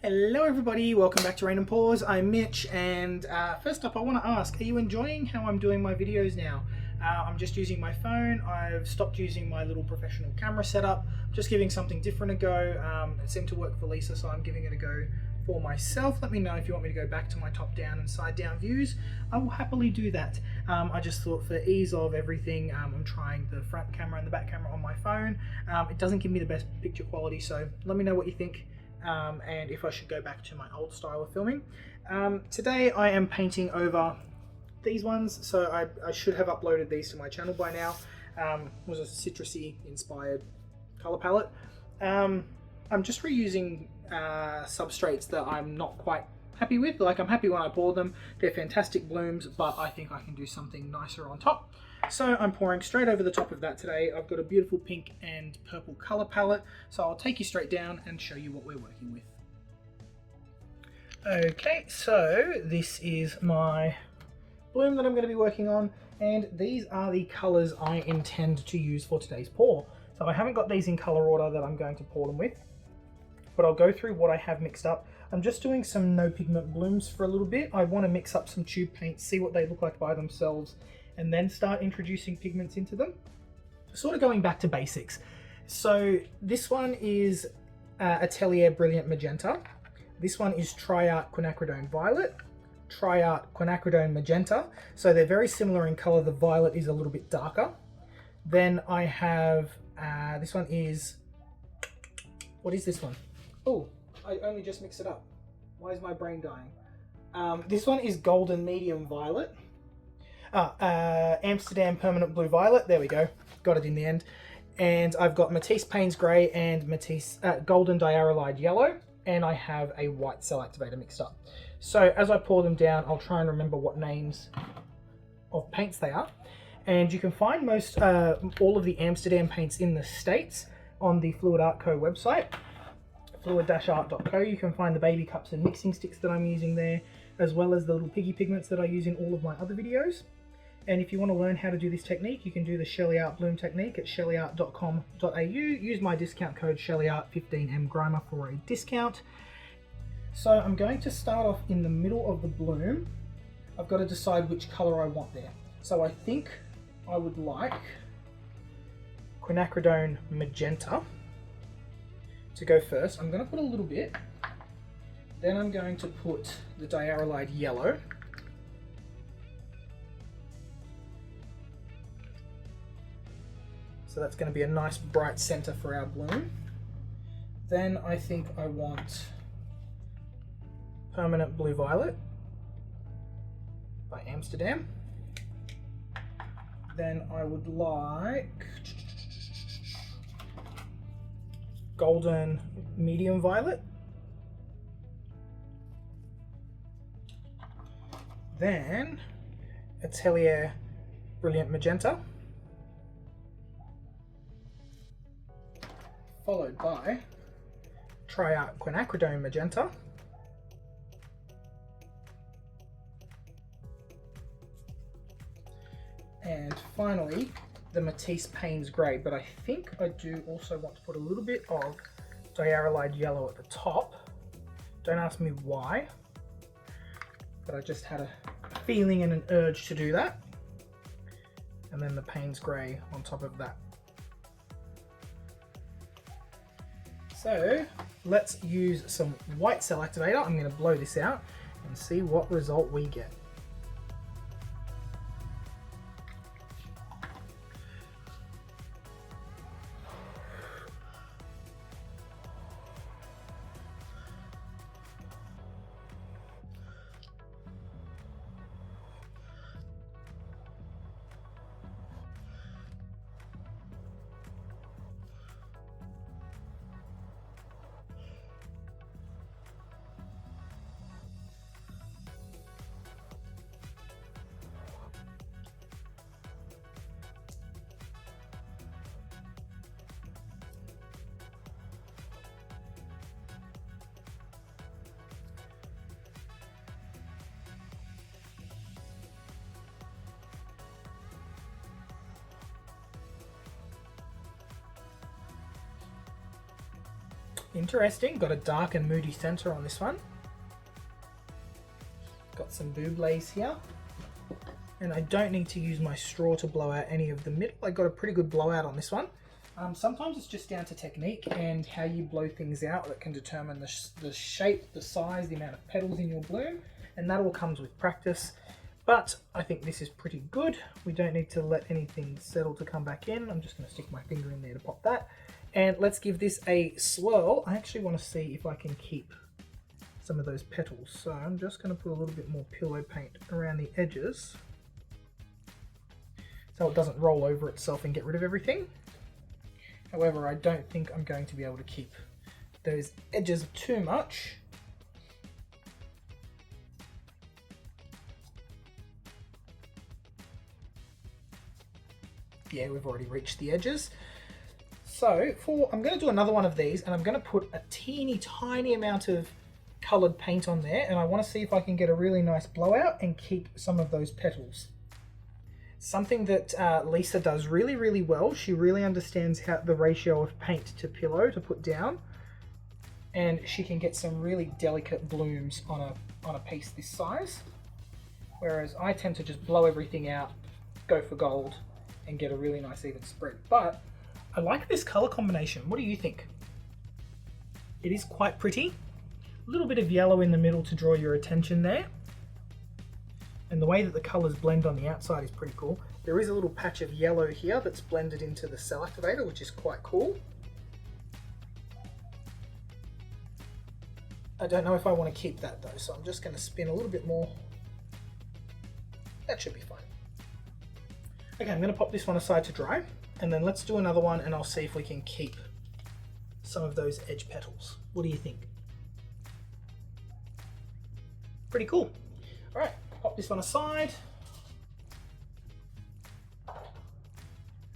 Hello everybody, welcome back to Rain and Pours. I'm Mitch, and first up I want to ask, are you enjoying how I'm doing my videos now? I'm just using my phone. I've stopped using my little professional camera setup, just giving something different a go. It seemed to work for Lisa, so I'm giving it a go for myself. Let me know if you want me to go back to my top down and side down views. I will happily do that. I just thought for ease of everything, I'm trying the front camera and the back camera on my phone. It doesn't give me the best picture quality, so let me know what you think. And if I should go back to my old style of filming. Today I am painting over these ones, so I should have uploaded these to my channel by now. It was a citrusy inspired color palette. I'm just reusing substrates that I'm not quite happy with. Like, I'm happy when I pour them, they're fantastic blooms, but I think I can do something nicer on top. So I'm pouring straight over the top of that today. I've got a beautiful pink and purple color palette, so I'll take you straight down and show you what we're working with. Okay, so this is my bloom that I'm going to be working on, and these are the colors I intend to use for today's pour. So I haven't got these in color order that I'm going to pour them with, but I'll go through what I have mixed up. I'm just doing some no pigment blooms for a little bit. I want to mix up some tube paints, see what they look like by themselves, and then start introducing pigments into them. Sort of going back to basics. So this one is Atelier Brilliant Magenta. This one is Tri-Art Quinacridone Violet, Tri-Art Quinacridone Magenta. So they're very similar in color. The violet is a little bit darker. Then I have, this one is, what is this one? Oh, I only just mixed it up. Why is my brain dying? This one is Golden Medium Violet. Amsterdam Permanent Blue Violet. There we go. Got it in the end. And I've got Matisse Payne's Grey and Matisse Golden Diarylide Yellow. And I have a white cell activator mixed up. So as I pour them down, I'll try and remember what names of paints they are. And you can find most, all of the Amsterdam paints in the States on the Fluid Art Co website. fluid-art.co. You can find the baby cups and mixing sticks that I'm using there, as well as the little piggy pigments that I use in all of my other videos. And if you want to learn how to do this technique, you can do the Sheleeart bloom technique at sheleeart.com.au. Use my discount code sheleeart15mgrimer for a discount. So I'm going to start off in the middle of the bloom. I've got to decide which color I want there. So I think I would like Quinacridone Magenta to go first. I'm going to put a little bit. Then I'm going to put the Diarylide Yellow. So that's going to be a nice bright center for our bloom. Then I think I want Permanent Blue Violet by Amsterdam. Then I would like Golden Medium Violet. Then Atelier Brilliant Magenta, followed by Tri-Art Quinacridone Magenta, and finally the Matisse Payne's Grey. But I think I do also want to put a little bit of Diarylide Yellow at the top. Don't ask me why, but I just had a feeling and an urge to do that. And then the Payne's Grey on top of that. So let's use some white cell activator. I'm going to blow this out and see what result we get. Interesting, got a dark and moody center on this one. Got some bubbles here. And I don't need to use my straw to blow out any of the middle. I got a pretty good blowout on this one. Sometimes it's just down to technique and how you blow things out that can determine the shape, the size, the amount of petals in your bloom, and that all comes with practice. But I think this is pretty good. We don't need to let anything settle to come back in. I'm just going to stick my finger in there to pop that. And let's give this a swirl. I actually want to see if I can keep some of those petals. So I'm just going to put a little bit more pillow paint around the edges so it doesn't roll over itself and get rid of everything. However, I don't think I'm going to be able to keep those edges too much. Yeah, we've already reached the edges. So I'm going to do another one of these, and I'm going to put a teeny tiny amount of coloured paint on there, and I want to see if I can get a really nice blowout and keep some of those petals. Something that Lisa does really, really well. She really understands how the ratio of paint to pillow to put down, and she can get some really delicate blooms on a piece this size. Whereas I tend to just blow everything out, go for gold, and get a really nice even spread. But I like this color combination. What do you think? It is quite pretty. A little bit of yellow in the middle to draw your attention there. And the way that the colors blend on the outside is pretty cool. There is a little patch of yellow here that's blended into the cell activator, which is quite cool. I don't know if I want to keep that though, so I'm just going to spin a little bit more. That should be fine. Okay, I'm going to pop this one aside to dry, and then let's do another one, and I'll see if we can keep some of those edge petals. What do you think? Pretty cool. All right, pop this one aside.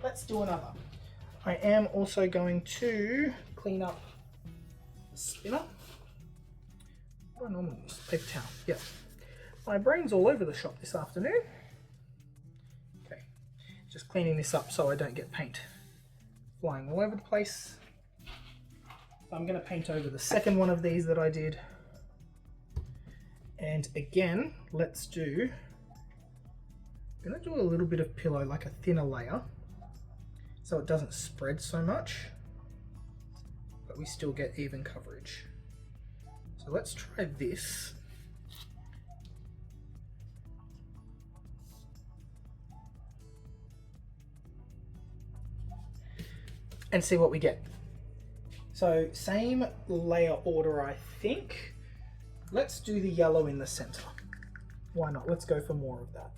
Let's do another. I am also going to clean up the spinner. What do I normally use? Paper towel. Yeah. My brain's all over the shop this afternoon. Just cleaning this up so I don't get paint flying all over the place. So I'm going to paint over the second one of these that I did. And again, I'm going to do a little bit of pillow, like a thinner layer, so it doesn't spread so much, but we still get even coverage. So let's try this. And see what we get. So same layer order, I think. Let's do the yellow in the center. Why not? Let's go for more of that.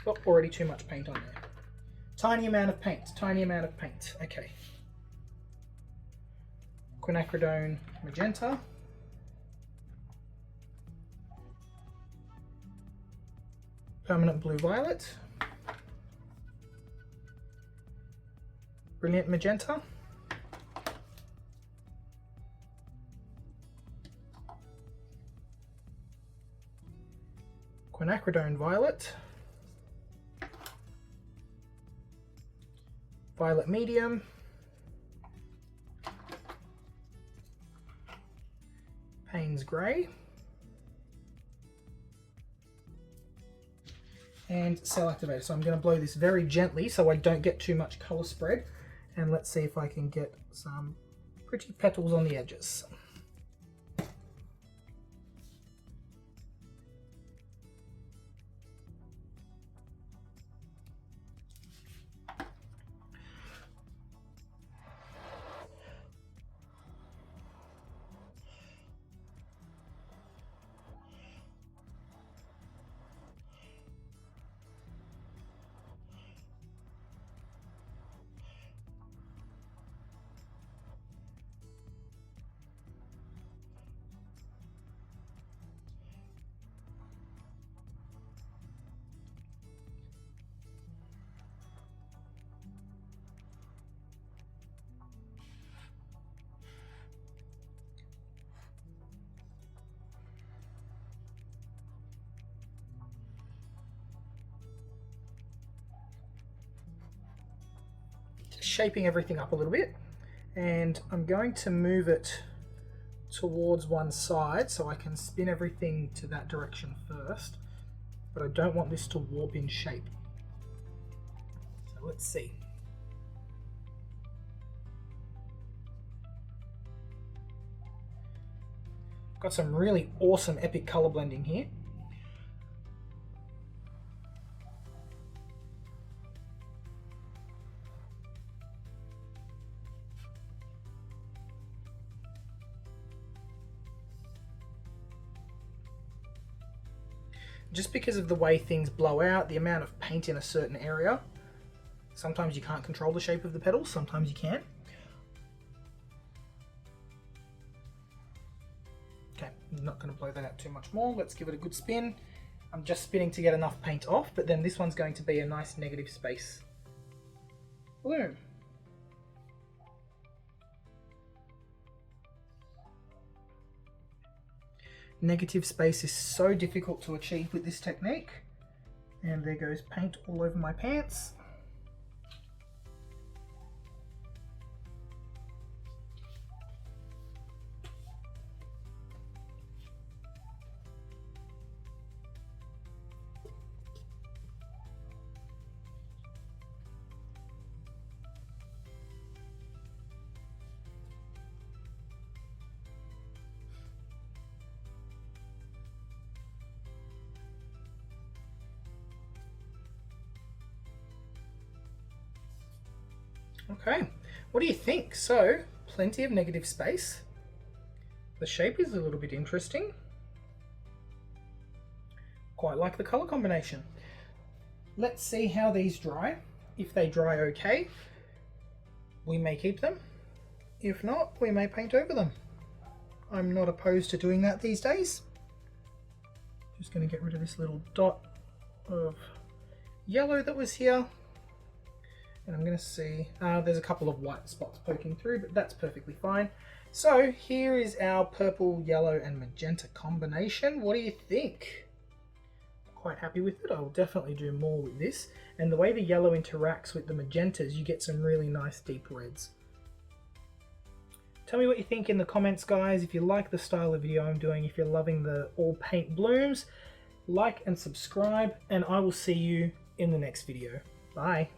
Oh, already too much paint on there. Tiny amount of paint, tiny amount of paint. Okay. Quinacridone magenta. Permanent blue violet. Brilliant magenta. Quinacridone violet. Violet medium. Payne's grey. And cell activator. So I'm going to blow this very gently so I don't get too much colour spread. And let's see if I can get some pretty petals on the edges. Shaping everything up a little bit, And I'm going to move it towards one side so I can spin everything to that direction first, but I don't want this to warp in shape. So let's see. Got some really awesome epic color blending here. Just because of the way things blow out, the amount of paint in a certain area, sometimes you can't control the shape of the petals, sometimes you can. Okay, I'm not going to blow that out too much more. Let's give it a good spin. I'm just spinning to get enough paint off, but then this one's going to be a nice negative space bloom. Negative space is so difficult to achieve with this technique. And there goes paint all over my pants. Okay, what do you think? So, plenty of negative space. The shape is a little bit interesting. Quite like the color combination. Let's see how these dry. If they dry okay, we may keep them. If not, we may paint over them. I'm not opposed to doing that these days. Just going to get rid of this little dot of yellow that was here. And I'm going to see, there's a couple of white spots poking through, but that's perfectly fine. So here is our purple, yellow and magenta combination. What do you think? Quite happy with it. I will definitely do more with this. And the way the yellow interacts with the magentas, you get some really nice deep reds. Tell me what you think in the comments, guys. If you like the style of video I'm doing, if you're loving the all paint blooms, like and subscribe, and I will see you in the next video. Bye.